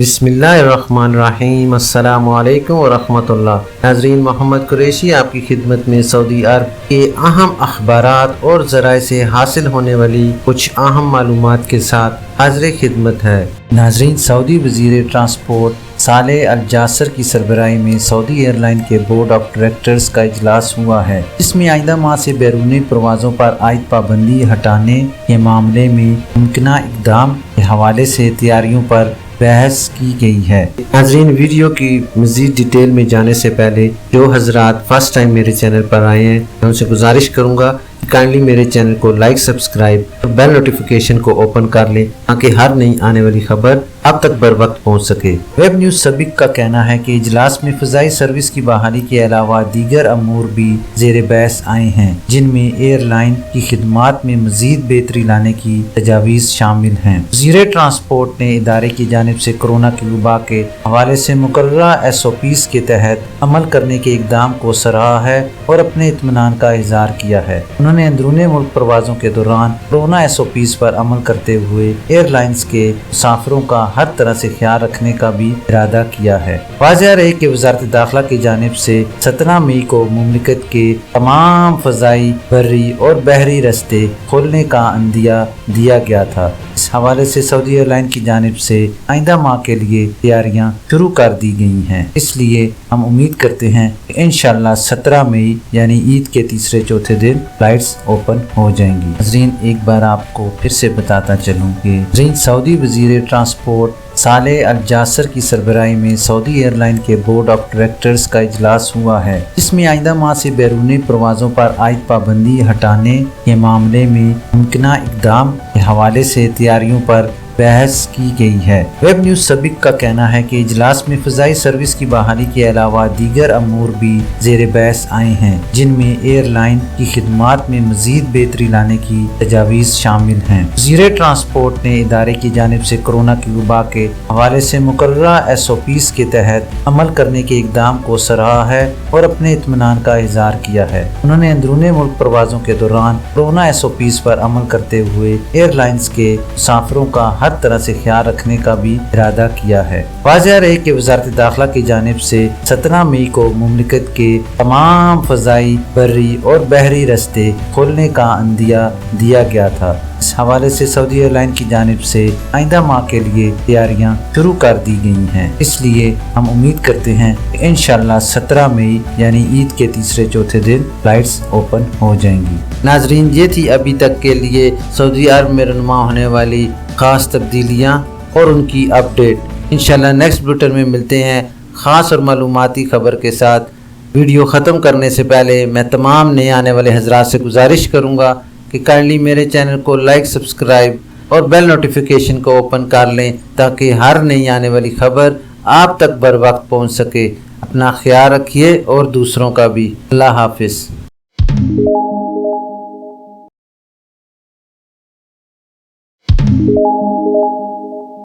بسم اللہ الرحمن الرحیم۔ السلام علیکم ورحمۃ اللہ۔ ناظرین، محمد قریشی آپ کی خدمت میں سعودی عرب کے اہم اخبارات اور ذرائع سے حاصل ہونے والی کچھ اہم معلومات کے ساتھ حاضر خدمت ہے۔ ناظرین، سعودی وزیر ٹرانسپورٹ صالح الجاسر کی سربراہی میں سعودی ایئر لائن کے بورڈ آف ڈائریکٹرز کا اجلاس ہوا ہے، جس میں آئندہ ماہ سے بیرونی پروازوں پر عائد پابندی ہٹانے کے معاملے میں ممکنہ اقدام کے حوالے سے تیاریوں پر بحث کی گئی ہے۔ ناظرین، ویڈیو کی مزید ڈیٹیل میں جانے سے پہلے جو حضرات فرسٹ ٹائم میرے چینل پر آئے ہیں، میں ان سے گزارش کروں گا کہ کائنڈلی میرے چینل کو لائک، سبسکرائب اور بیل نوٹیفیکیشن کو اوپن کر لیں تاکہ ہر نئی آنے والی خبر اب تک بر وقت پہنچ سکے۔ ویب نیوز سبق کا کہنا ہے کہ اجلاس میں فضائی سروس کی بحالی کے علاوہ دیگر امور بھی زیر بحث آئے ہیں، جن میں ایئر لائن کی خدمات میں مزید بہتری لانے کی تجاویز شامل ہیں۔ وزیر ٹرانسپورٹ نے ادارے کی جانب سے کورونا کی وبا کے حوالے سے مقررہ SOPs کے تحت عمل کرنے کے اقدام کو سراہا ہے اور اپنے اطمینان کا اظہار کیا ہے۔ انہوں نے اندرون ملک پروازوں کے دوران کورونا SOPs پر عمل کرتے ہوئے ایئر لائنز کے مسافروں کا ہر طرح سے خیال رکھنے کا بھی ارادہ کیا ہے۔ واضح رہے کہ وزارت داخلہ کی جانب سے 17 مئی کو مملکت کے تمام فضائی، بری اور بحری راستے کھولنے کا عندیہ دیا گیا تھا۔ اس حوالے سے سعودی ایئر لائن کی جانب سے آئندہ ماہ کے لیے تیاریاں شروع کر دی گئی ہیں۔ اس لیے ہم امید کرتے ہیں کہ انشاءاللہ 17 مئی یعنی عید کے تیسرے چوتھے دن فلائٹس اوپن ہو جائیں گی۔ ناظرین، ایک بار آپ کو پھر سے بتاتا چلوں کہ سعودی وزیر ٹرانسپورٹ صالح الجاسر کی سربراہی میں سعودی ایئر لائن کے بورڈ آف ڈائریکٹرز کا اجلاس ہوا ہے، جس میں آئندہ ماہ سے بیرونی پروازوں پر عائد پابندی ہٹانے کے معاملے میں ممکنہ اقدام کے حوالے سے تیاریوں پر بحث کی گئی ہے۔ ویب نیوز سبق کا کہنا ہے کہ اجلاس میں فضائی سروس کی بحالی کے علاوہ دیگر امور بھی زیر بحث آئے ہیں، جن میں ایئر لائن کی خدمات میں مزید بہتری لانے کی تجاویز شامل ہیں۔ وزیر ٹرانسپورٹ نے ادارے کی جانب سے کورونا کی وبا کے حوالے سے مقررہ SOPs کے تحت عمل کرنے کے اقدام کو سراہا ہے اور اپنے اطمینان کا اظہار کیا ہے۔ انہوں نے اندرون ملک پروازوں کے دوران کورونا SOPs پر عمل کرتے ہوئے ایئر لائنز کے مسافروں کا ہر طرح سے خیال رکھنے کا بھی ارادہ کیا ہے۔ واضح رہے کہ وزارت داخلہ کی جانب سے 17 مئی کو مملکت کے تمام فضائی، بری اور بحری راستے کھولنے کا عندیہ دیا گیا تھا۔ اس حوالے سے سعودی ایئر لائن کی جانب سے آئندہ ماہ کے لیے تیاریاں شروع کر دی گئی ہیں۔ اس لیے ہم امید کرتے ہیں کہ انشاءاللہ 17 مئی یعنی عید کے تیسرے چوتھے دن فلائٹس اوپن ہو جائیں گی۔ ناظرین، یہ تھی ابھی تک کے لیے سعودی عرب میں رونما ہونے والی خاص تبدیلیاں اور ان کی اپڈیٹ۔ انشاءاللہ نیکسٹ بلیٹن میں ملتے ہیں خاص اور معلوماتی خبر کے ساتھ۔ ویڈیو ختم کرنے سے پہلے میں تمام نئے آنے والے حضرات سے گزارش کروں گا کہ کائنڈلی میرے چینل کو لائک، سبسکرائب اور بیل نوٹیفیکیشن کو اوپن کر لیں تاکہ ہر نئی آنے والی خبر آپ تک بر وقت پہنچ سکے۔ اپنا خیال رکھیے اور دوسروں کا بھی۔ اللہ حافظ۔